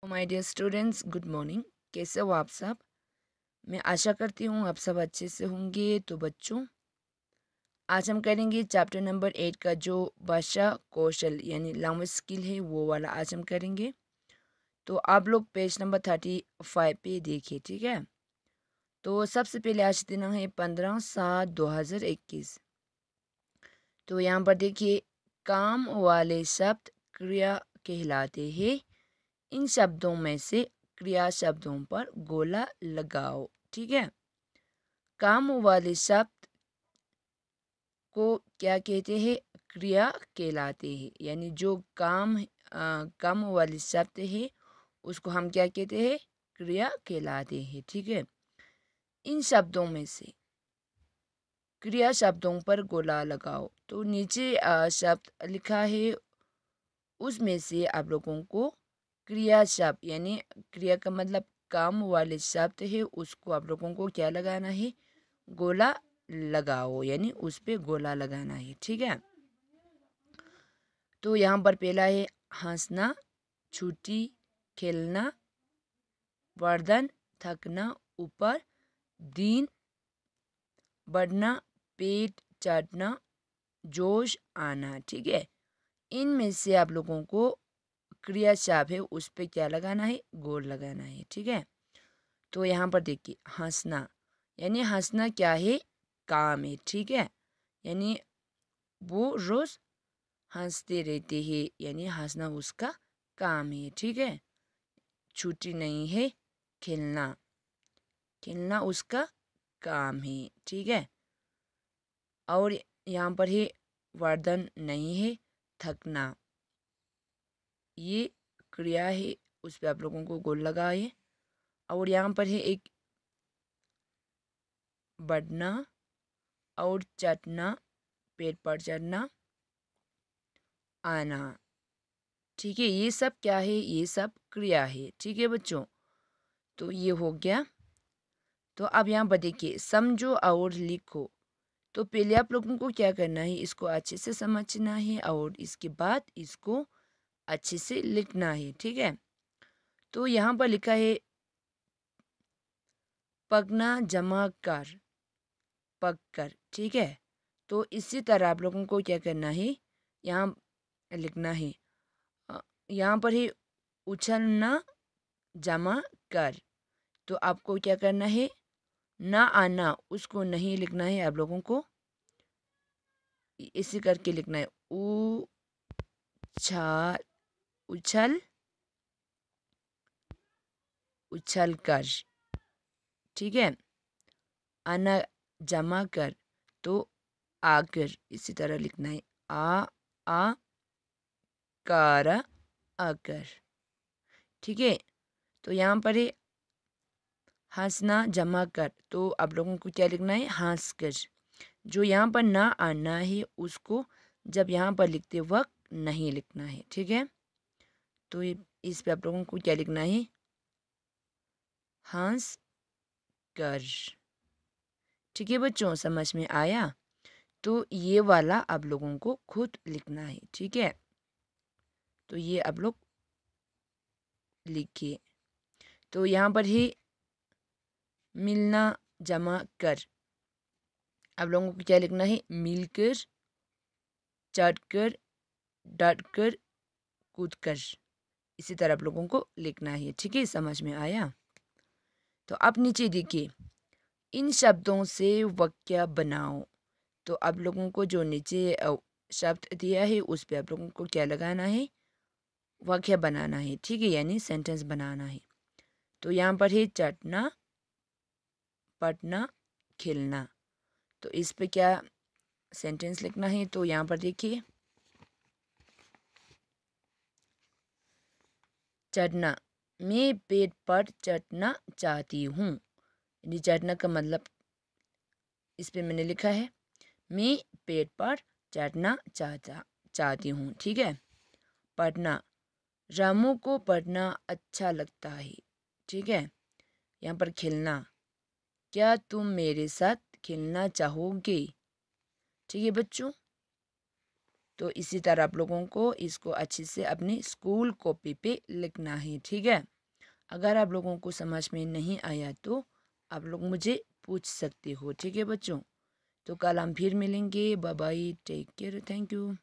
My dear students, good morning. कैसे हो आप सब? मैं आशा करती हूँ आप सब अच्छे से होंगे। तो बच्चों, आज हम करेंगे चैप्टर नंबर 8 का जो भाषा कौशल यानी लैंग्वेज स्किल है वो वाला आज हम करेंगे। तो आप लोग पेज नंबर 35 पे देखिए, ठीक है। तो सबसे पहले आज दिनांक है 15/7/2021। तो यहाँ पर देखिए, काम वाले शब्द क्रिया कहलाते हैं। इन शब्दों में से क्रिया शब्दों पर गोला लगाओ, ठीक है। काम वाले शब्द को क्या कहते हैं? क्रिया कहलाते हैं। यानी जो काम वाले शब्द है उसको हम क्या कहते हैं? क्रिया कहलाते हैं, ठीक है। इन शब्दों में से क्रिया शब्दों पर गोला लगाओ। तो नीचे शब्द लिखा है, उसमें से आप लोगों को क्रिया शब्द यानी क्रिया का मतलब काम वाले शब्द है उसको आप लोगों को क्या लगाना है? गोला लगाओ, यानी उस पे गोला लगाना है, ठीक है। तो यहाँ पर पहला है हंसना, छुट्टी, खेलना, वर्धन, थकना, ऊपर, दिन, बढ़ना, पेट, चढ़ना, जोश आना, ठीक है। इनमें से आप लोगों को क्रिया शब्द है उस पे क्या लगाना है? गोल लगाना है, ठीक है। तो यहाँ पर देखिए, हंसना यानी हंसना क्या है? काम है, ठीक है। यानी वो रोज हंसते रहते हैं, यानी हंसना उसका काम है, ठीक है। छुट्टी नहीं है, खेलना खेलना उसका काम है, ठीक है। और यहाँ पर है वर्धन नहीं है, थकना ये क्रिया है उस पर आप लोगों को गोल लगाए। और यहाँ पर है एक बढ़ना और चढ़ना, पेट पर चढ़ना, आना, ठीक है। ये सब क्या है? ये सब क्रिया है, ठीक है बच्चों। तो ये हो गया। तो अब यहाँ पर देखिए, समझो और लिखो। तो पहले आप लोगों को क्या करना है? इसको अच्छे से समझना है और इसके बाद इसको अच्छे से लिखना है, ठीक है। तो यहाँ पर लिखा है पगना जमा कर, पग कर, ठीक है। तो इसी तरह आप लोगों को क्या करना है? यहाँ लिखना है, यहाँ पर ही उछलना जमा कर। तो आपको क्या करना है? ना आना उसको नहीं लिखना है आप लोगों को, इसी करके लिखना है उछाल, उछल, उछल कर, ठीक है। आना जमा कर तो आकर, इसी तरह लिखना है आ कार आकर, ठीक है। तो यहाँ पर है हंसना जमा कर, तो आप लोगों को क्या लिखना है? हंस कर। जो यहाँ पर ना आना है उसको जब यहाँ पर लिखते वक्त नहीं लिखना है, ठीक है। तो इस पे आप लोगों को क्या लिखना है? हंस कर, ठीक है बच्चों, समझ में आया? तो ये वाला आप लोगों को खुद लिखना है, ठीक है। तो ये आप लोग लिखिए। तो यहाँ पर ही मिलना जमा कर, आप लोगों को क्या लिखना है? मिलकर, चढ़कर, डटकर, कूदकर, इसी तरह आप लोगों को लिखना है, ठीक है। समझ में आया? तो अब नीचे देखिए, इन शब्दों से वाक्य बनाओ। तो आप लोगों को जो नीचे शब्द दिया है उस पे आप लोगों को क्या लगाना है? वाक्य बनाना है, ठीक है, यानी सेंटेंस बनाना है। तो यहाँ पर है चटना, पटना, खिलना। तो इस पे क्या सेंटेंस लिखना है? तो यहाँ पर देखिए, चढ़ना, मैं पेट पर चढ़ना चाहती हूँ। यानी चढ़ना का मतलब इस पे मैंने लिखा है, मैं पेट पर चढ़ना चाहती हूँ, ठीक है। पढ़ना, रामू को पढ़ना अच्छा लगता है, ठीक है। यहाँ पर खेलना, क्या तुम मेरे साथ खेलना चाहोगे, ठीक है बच्चों। तो इसी तरह आप लोगों को इसको अच्छे से अपनी स्कूल कॉपी पे लिखना है, ठीक है। अगर आप लोगों को समझ में नहीं आया तो आप लोग मुझे पूछ सकते हो, ठीक है बच्चों। तो कल हम फिर मिलेंगे। Bye bye, take care, thank you.